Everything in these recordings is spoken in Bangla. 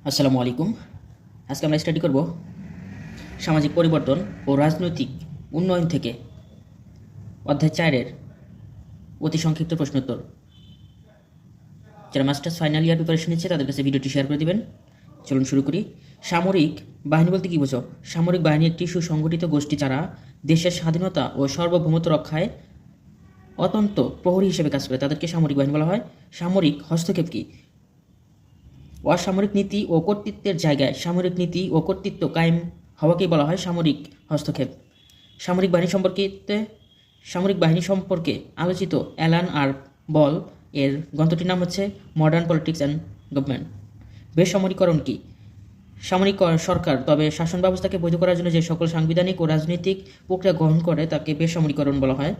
আসসালামু আলাইকুম। আজকে আমরা স্টাডি করব সামাজিক পরিবর্তন ও রাজনৈতিক উন্নয়ন থেকে অধ্যায় 4-এর অতি সংক্ষিপ্ত প্রশ্নোত্তর। যারা মাস্টার্স ফাইনাল ইয়ার প্রিপারেশন নিচ্ছে তাদের কাছে ভিডিওটি শেয়ার করে দিবেন। চলুন শুরু করি। সামরিক বাহিনী বলতে কী বোঝো? সামরিক বাহিনী একটি সুসংগঠিত গোষ্ঠী যারা দেশের স্বাধীনতা ও সার্বভৌমত্ব রক্ষায় অত্যন্ত প্রহরী হিসেবে কাজ করে, তাদেরকে সামরিক বাহিনী বলা হয়। সামরিক হস্তক্ষেপ কী? অসামরিক নীতি ও কর্তৃত্বের জায়গায় সামরিক নীতি ও কর্তৃত্ব কায়েম হওয়াকেই বলা হয় সামরিক হস্তক্ষেপ। সামরিক বাহিনী সম্পর্কে আলোচিত অ্যালান আর বল এর গ্রন্থটির নাম হচ্ছে মডার্ন পলিটিক্স অ্যান্ড গভর্নমেন্ট। বেসামরিকরণ কি? সামরিক সরকার তবে শাসন ব্যবস্থাকে বৈধ করার জন্য যে সকল সাংবিধানিক ও রাজনৈতিক প্রক্রিয়া গ্রহণ করে তাকে বেসামরিকরণ বলা হয়।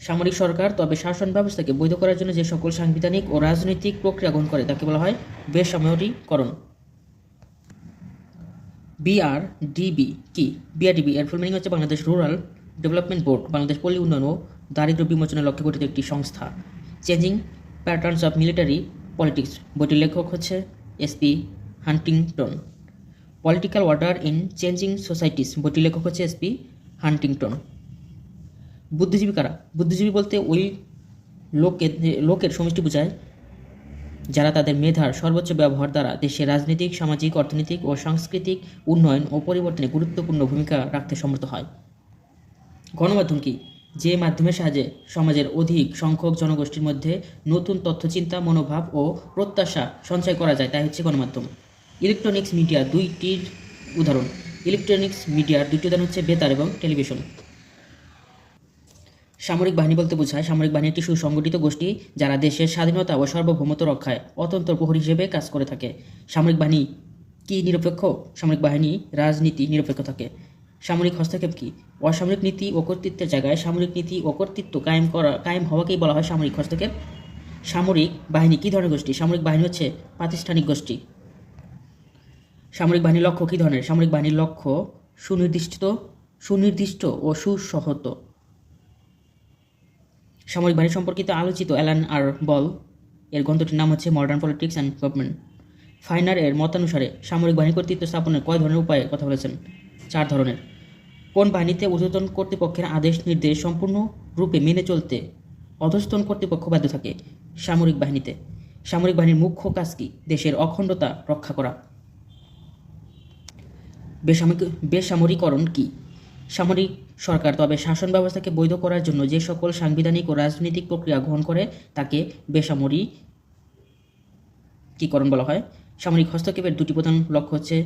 সামরিক সরকার তবে শাসন ব্যবস্থাকে বৈধ করার জন্য যে সকল সাংবিধানিক ও রাজনৈতিক প্রক্রিয়া গ্রহণ করে তাকে বলা হয় বেসামরিকরণ। বিআরডিবি কি? বিআরডিবি এর ফুল মিনিং হচ্ছে Bangladesh rural development board, Bangladesh পল্লী উন্নয়ন ও দারিদ্র্য বিমোচনের লক্ষ্যে গঠিত একটি সংস্থা। Changing patterns of military politics বইটির লেখক হচ্ছে SP Huntington. Political order in changing societies বইটির লেখক হচ্ছে এসপি হান্টিংটন। বুদ্ধিজীবী কারা? বুদ্ধিজীবী বলতে ওই লোকের সমষ্টি বোঝায় যারা তাদের মেধার সর্বোচ্চ ব্যবহার দ্বারা দেশের রাজনৈতিক, সামাজিক, অর্থনৈতিক ও সাংস্কৃতিক উন্নয়ন ও পরিবর্তনে গুরুত্বপূর্ণ ভূমিকা রাখতে সমর্থ হয়। গণমাধ্যম কি? যে মাধ্যমের সাহায্যে সমাজের অধিক সংখ্যক জনগোষ্ঠীর মধ্যে নতুন তথ্যচিন্তা, মনোভাব ও প্রত্যাশা সঞ্চয় করা যায় তাই হচ্ছে গণমাধ্যম। ইলেকট্রনিক্স মিডিয়া দুইটির উদাহরণ। ইলেকট্রনিক্স মিডিয়ার দুইটি উদাহরণ হচ্ছে বেতার এবং টেলিভিশন। সামরিক বাহিনী বলতে বোঝায় সামরিক বাহিনী একটি সুসংগঠিত গোষ্ঠী যারা দেশের স্বাধীনতা ও সার্বভৌমত্ব রক্ষায় অত্যন্ত প্রহরী হিসেবে কাজ করে থাকে। সামরিক বাহিনী কি নিরপেক্ষ? সামরিক বাহিনী রাজনীতি নিরপেক্ষ থাকে। সামরিক হস্তক্ষেপ কি? অসামরিক নীতি ও কর্তৃত্বের জায়গায় সামরিক নীতি ও কর্তৃত্ব কায়েম হওয়াকেই বলা হয় সামরিক হস্তক্ষেপ। সামরিক বাহিনী কী ধরনের গোষ্ঠী? সামরিক বাহিনী হচ্ছে প্রাতিষ্ঠানিক গোষ্ঠী। সামরিক বাহিনীর লক্ষ্য কী ধরনের? সামরিক বাহিনীর লক্ষ্য সুনির্দিষ্ট ও সুসহত। সামরিক বাহিনী সম্পর্কিত আলোচিত অ্যালান আর বল এর গ্রন্থটির নাম হচ্ছে modern politics and government. Finer এর মতানুসারে সামরিক বাহিনী কর্তৃত্ব স্থাপনের কয় ধরনের উপায়ে কথা বলেছেন? 4 ধরনের। কোন বাহিনীতে ঊর্ধ্বতন কর্তৃপক্ষের আদেশ নির্দেশ সম্পূর্ণ রূপে মেনে চলতে অধস্তন কর্তৃপক্ষ বাধ্য থাকে? সামরিক বাহিনীতে। সামরিক বাহিনীর মুখ্য কাজ কি? দেশের অখণ্ডতা রক্ষা করা। বেসামরিকরণ কি? সামরিক সরকার তবে শাসন ব্যবস্থাকে বৈধ করার জন্য যে সকল সাংবিধানিক ও রাজনৈতিক প্রক্রিয়া গ্রহণ করে তাকে বেসামরিকীকরণ বলা হয়। সামরিক হস্তক্ষেপের দুটি প্রধান লক্ষ্য হচ্ছে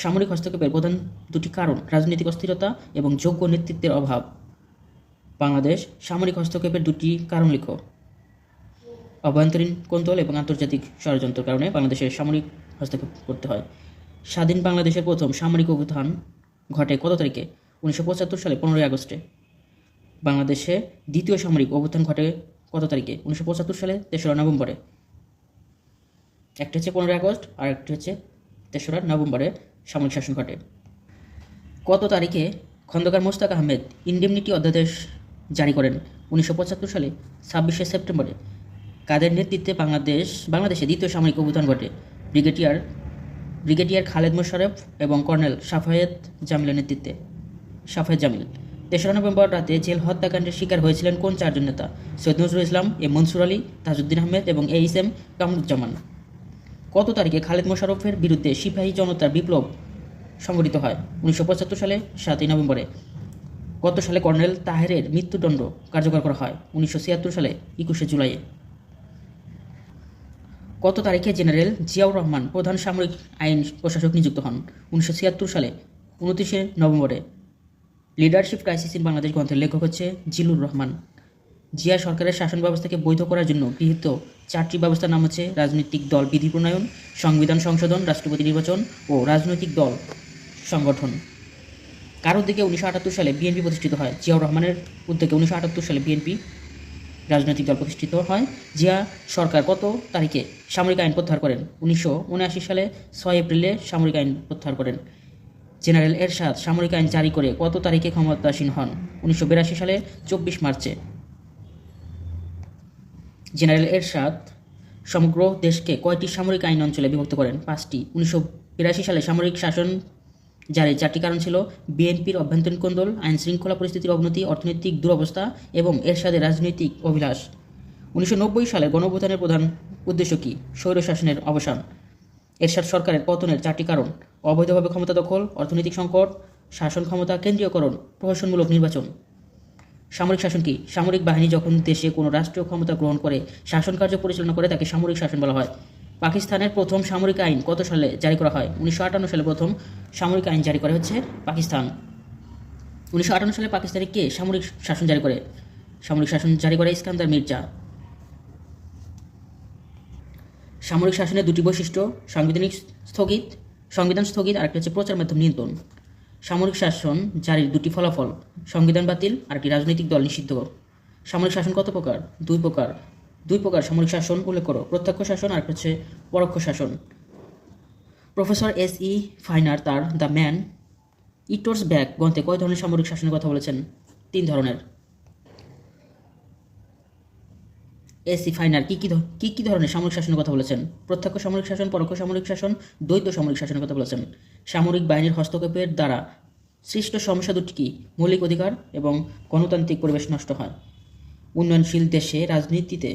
সামরিক হস্তক্ষেপের প্রধান দুটি কারণ রাজনৈতিক অস্থিরতা এবং যোগ্য নেতৃত্বের অভাব। বাংলাদেশ সামরিক হস্তক্ষেপের দুটি কারণ লেখো। অভ্যন্তরীণ কোন্দল এবং আন্তর্জাতিক ষড়যন্ত্রের কারণে বাংলাদেশের সামরিক হস্তক্ষেপ করতে হয়। স্বাধীন বাংলাদেশের প্রথম সামরিক অভ্যুত্থান ঘটে কত তারিখে? 1975 সালে 15 আগস্টে। বাংলাদেশে দ্বিতীয় সামরিক অভ্যুত্থান ঘটে কত তারিখে? 1975 সালে 3রা নভেম্বরে। একটা হচ্ছে 15 আগস্ট আর একটি হচ্ছে 3রা নভেম্বরে সামরিক শাসন ঘটে। কত তারিখে খন্দকার মোশতাক আহমেদ ইন্ডেমনিটি অধ্যাদেশ জারি করেন? 1975 সালে 26শে সেপ্টেম্বরে। কাদের নেতৃত্বে বাংলাদেশে দ্বিতীয় সামরিক অভ্যুত্থান ঘটে? ব্রিগেডিয়ার খালেদ মোশাররফ এবং কর্নেল সাফায়েত জামিলের নেতৃত্বে। সাফায়েত জামিল। 3রা নভেম্বর রাতে জেল হত্যাকাণ্ডের শিকার হয়েছিলেন কোন 4 জন নেতা? সৈয়দ নজরুল ইসলাম, এম মনসুর আলী, তাজউদ্দিন আহমেদ এবং এইচ.এম. কামরুজ্জামান। কত তারিখে খালেদ মোশাররফের বিরুদ্ধে সিপাহী জনতার বিপ্লব সংঘটিত হয়? 1975 সালে 7ই নভেম্বরে। কত সালে কর্নেল তাহেরের মৃত্যুদণ্ড কার্যকর করা হয়? 1976 সালে 21শে জুলাই। কত তারিখে জেনারেল জিয়াউর রহমান প্রধান সামরিক আইন প্রশাসক নিযুক্ত হন? 1976 সালে 29শে নভেম্বরে। লিডারশিপ ক্রাইসিস ইন বাংলাদেশ গ্রন্থের লেখক হচ্ছে জিলুর রহমান। জিয়া সরকারের শাসন ব্যবস্থাকে বৈধ করার জন্য গৃহীত 4টি ব্যবস্থার নাম হচ্ছে রাজনৈতিক দল বিধি প্রণয়ন, সংবিধান সংশোধন, রাষ্ট্রপতি নির্বাচন ও রাজনৈতিক দল সংগঠন। কার উদ্যোগে 1978 সালে বিএনপি প্রতিষ্ঠিত হয়? জিয়াউর রহমানের উদ্যোগে 1978 সালে বিএনপি রাজনৈতিক দল প্রতিষ্ঠিত হয়। জিয়া সরকার কত তারিখে সামরিক আইন প্রত্যাহার করেন? 1979 সালে 6 এপ্রিলে সামরিক আইন প্রত্যাহার করেন। জেনারেল এরশাদ সামরিক আইন জারি করে কত তারিখে ক্ষমতাসীন হন? 1982 সালে 24 মার্চে। জেনারেল এরশাদ সমগ্র দেশকে কয়টি সামরিক আইন অঞ্চলে বিভক্ত করেন? 5টি। 1982 সালে সামরিক শাসন জারির 4টি কারণ ছিল: বিএনপির অভ্যন্তরীণ কোন্দল, আইন শৃঙ্খলা পরিস্থিতির অবনতি, অর্থনৈতিক দুরবস্থা এবং এরশাদের রাজনৈতিক অভিলাষ। 1990 সালের গণঅভ্যুত্থানের প্রধান উদ্দেশ্য কী? স্বৈরশাসনের অবসান। এরশাদ সরকারের পতনের 4টি কারণ: অবৈধভাবে ক্ষমতা দখল, অর্থনৈতিক সংকট, শাসন ক্ষমতা কেন্দ্রীয়করণ, প্রহসনমূলক নির্বাচন। সামরিক শাসন কি? সামরিক বাহিনী যখন দেশে কোনো রাষ্ট্রীয় ক্ষমতা গ্রহণ করে শাসন কার্য পরিচালনা করে তাকে সামরিক শাসন বলা হয়। পাকিস্তানের প্রথম সামরিক আইন কত সালে জারি করা হয়? 1958 সালে প্রথম সামরিক আইন জারি করে হচ্ছে পাকিস্তান। 1958 সালে পাকিস্তানে কে সামরিক শাসন জারি করে? সামরিক শাসন জারি করে ইস্কান্দার মির্জা। সামরিক শাসনের 2টি বৈশিষ্ট্য: সংবিধান স্থগিত আর একটা হচ্ছে প্রচার মাধ্যম নিয়ন্ত্রণ। সামরিক শাসন জারির 2টি ফলাফল: সংবিধান বাতিল আর একটি রাজনৈতিক দল নিষিদ্ধ। সামরিক শাসন কত প্রকার? 2 প্রকার। 2 প্রকার সামরিক শাসন উল্লেখ করো: প্রত্যক্ষ শাসন আর একটা হচ্ছে পরোক্ষ শাসন। Professor S.E. ফাইনার তার দ্য ম্যান ইটস ব্যাক গ্রন্থে কয় ধরনের সামরিক শাসনের কথা বলেছেন? 3 ধরনের। S.E. ফাইনার কি ধরনের সামরিক শাসনের কথা বলেছেন? প্রত্যক্ষ সামরিক শাসন, পরোক্ষ সামরিক শাসন, দ্বৈত সামরিক শাসনের কথা বলেছেন। সামরিক বাহিনীর হস্তক্ষেপের দ্বারা সৃষ্ট সমস্যা দুটি কি? মৌলিক অধিকার এবং গণতান্ত্রিক পরিবেশ নষ্ট হয়। উন্নয়নশীল দেশে রাজনীতিতে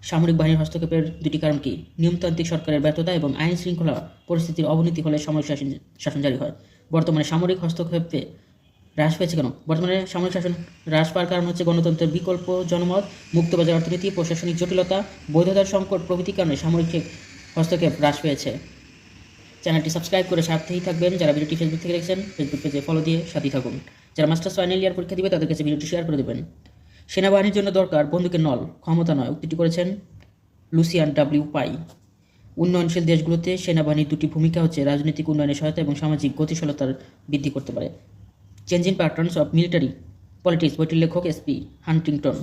সামরিক বাহিনীর হস্তক্ষেপের 2টি কারণ কি? নিয়মতান্ত্রিক সরকারের ব্যর্থতা এবং আইন শৃঙ্খলা পরিস্থিতির অবনতি হলে সামরিক শাসন জারি হয়। বর্তমানে সামরিক হস্তক্ষেপে হ্রাস পেয়েছে কেন? বর্তমানে সামরিক শাসন হ্রাস পাওয়ার কারণ হচ্ছে গণতন্ত্রের বিকল্প জনমত, মুক্তবাজার অর্থনীতি, প্রশাসনিক জটিলতা, বৈধতার সংকট প্রভৃতির কারণে সামরিক হস্তক্ষেপ হ্রাস পেয়েছে। চ্যানেলটি সাবস্ক্রাইব করে সাথেই থাকবেন। যারা ভিডিওটি ফেসবুক থেকে দেখছেন, ফেসবুক পেজে ফলো দিয়ে সাথেই থাকুন। যারা মাস্টার্স ফাইনাল ইয়ার পরীক্ষা দিবে তাদের কাছে ভিডিওটি শেয়ার করে দেবেন। সেনাবাহিনীর জন্য দরকার বন্দুকের নল, ক্ষমতা নয়, উক্তিটি করেছেন লুসিয়ান W. পাই। উন্নয়নশীল দেশগুলোতে সেনাবাহিনীর 2টি ভূমিকা হচ্ছে রাজনৈতিক উন্নয়নে সহায়তা এবং সামাজিক গতিশীলতার বৃদ্ধি করতে পারে। Changing patterns of military politics বইটির লেখক SP. Huntington.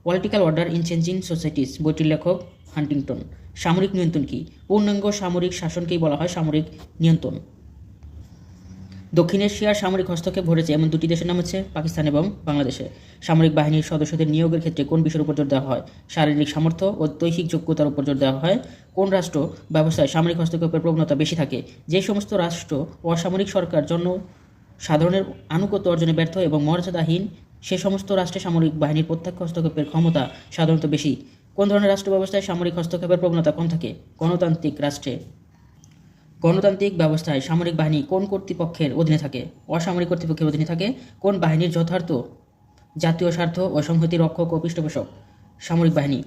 Political order in changing societies বইটির লেখক হান্টিংটন। সামরিক নিয়ন্ত্রণ কি? পূর্ণাঙ্গ সামরিক শাসনকেই বলা হয় সামরিক নিয়ন্ত্রণ। দক্ষিণ এশিয়ার সামরিক হস্তক্ষেপ ঘটেছে এমন 2টি দেশের নাম হচ্ছে পাকিস্তান এবং বাংলাদেশে। সামরিক বাহিনীর সদস্যদের নিয়োগের ক্ষেত্রে কোন বিষয়ের উপর জোর দেওয়া হয়? শারীরিক সামর্থ্য ও দৈহিক যোগ্যতার উপর জোর দেওয়া হয়। কোন রাষ্ট্র ব্যবস্থায় সামরিক হস্তক্ষেপের প্রবণতা বেশি থাকে? যে সমস্ত রাষ্ট্র অসামরিক সরকার সাধারণের আনুগত্য অর্জনে ব্যর্থ এবং মর্যাদাহীন সে সমস্ত রাষ্ট্রে সামরিক বাহিনীর প্রত্যক্ষ হস্তক্ষেপের ক্ষমতা সাধারণত বেশি। কোন ধরনের রাষ্ট্র ব্যবস্থায় সামরিক হস্তক্ষেপের প্রবণতা কম থাকে? গণতান্ত্রিক রাষ্ট্রে। গণতান্ত্রিক ব্যবস্থায় সামরিক বাহিনী কোন কর্তৃপক্ষের অধীনে থাকে? অসামরিক কর্তৃপক্ষের অধীনে থাকে। কোন বাহিনীর যথার্থ জাতীয় স্বার্থ ও সংহতি রক্ষক ও পৃষ্ঠপোষক? সামরিক বাহিনী।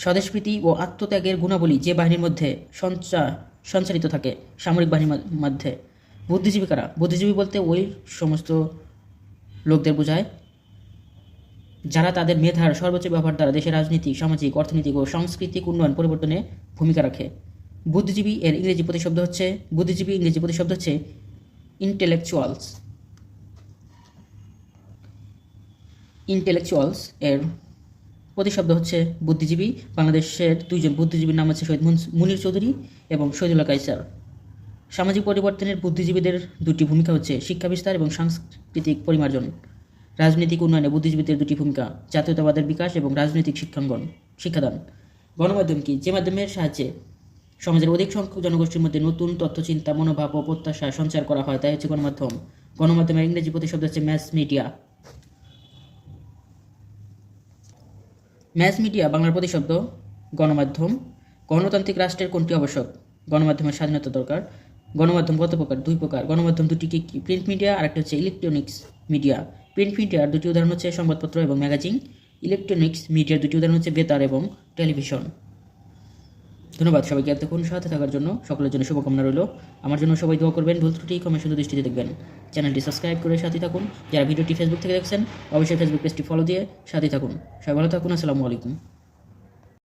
স্বদেশপ্রীতি ও আত্মত্যাগের গুণাবলী যে বাহিনীর মধ্যে সঞ্চারিত থাকে? সামরিক বাহিনীর মধ্যে। বুদ্ধিজীবী কারা? বুদ্ধিজীবী বলতে ওই সমস্ত লোকদের বোঝায় যারা তাদের মেধার সর্বোচ্চ ব্যবহার দ্বারা দেশের রাজনীতিক, সামাজিক, অর্থনৈতিক ও সাংস্কৃতিক উন্নয়ন পরিবর্তনে ভূমিকা রাখে। বুদ্ধিজীবী ইংরেজি প্রতিশব্দ হচ্ছে ইন্টেলেকচুয়ালস। এর প্রতিশব্দ হচ্ছে বুদ্ধিজীবী। বাংলাদেশের 2জন বুদ্ধিজীবীর নাম হচ্ছে শহীদ মুনীর চৌধুরী এবং শহীদুল্লাহ কায়সার। সামাজিক পরিবর্তনের বুদ্ধিজীবীদের 2টি ভূমিকা হচ্ছে শিক্ষা বিস্তার এবং সাংস্কৃতিক পরিমার্জন। রাজনৈতিক উন্নয়নে বুদ্ধিজীবীদের 2টি ভূমিকা: জাতীয়তাবাদের বিকাশ এবং রাজনৈতিক শিক্ষাদান। গণমাধ্যম কি? যে মাধ্যমের সাহায্যে সমাজের অধিক সংখ্যক জনগোষ্ঠীর মধ্যে নতুন তথ্যচিন্তা, মনোভাব ও প্রত্যাশা সঞ্চার করা হয় তাই হচ্ছে গণমাধ্যম। গণমাধ্যমের ইংরেজি প্রতিশব্দ হচ্ছে ম্যাস মিডিয়া। ম্যাস মিডিয়া বাংলার প্রতিশব্দ গণমাধ্যম। গণতান্ত্রিক রাষ্ট্রের কোনটি আবশ্যক? গণমাধ্যমের স্বাধীনতা দরকার। গণমাধ্যম কত প্রকার? 2 প্রকার। গণমাধ্যম 2টি কি? প্রিন্ট মিডিয়া আর একটা হচ্ছে ইলেকট্রনিক্স মিডিয়া। প্রিন্ট মিডিয়ার 2টি উদাহরণ হচ্ছে সংবাদপত্র এবং ম্যাগাজিন। ইলেকট্রনিক্স মিডিয়ার 2টি উদাহরণ হচ্ছে বেতার এবং টেলিভিশন। ধন্যবাদ সবাইকে এতক্ষণ সাথে থাকার জন্য। সকলের জন্য শুভকামনা রইল। আমার জন্য সবাই দোয়া করবেন, ভুল ত্রুটি ক্ষমা সুন্দর দৃষ্টিতে দেখবেন। চ্যানেলটি সাবস্ক্রাইব করে সাথে থাকুন। যারা ভিডিওটি ফেসবুক থেকে দেখছেন অবশ্যই ফেসবুক পেজটি ফলো দিয়ে সাথে থাকুন। সবাই ভালো থাকুন। আসসালামু আলাইকুম।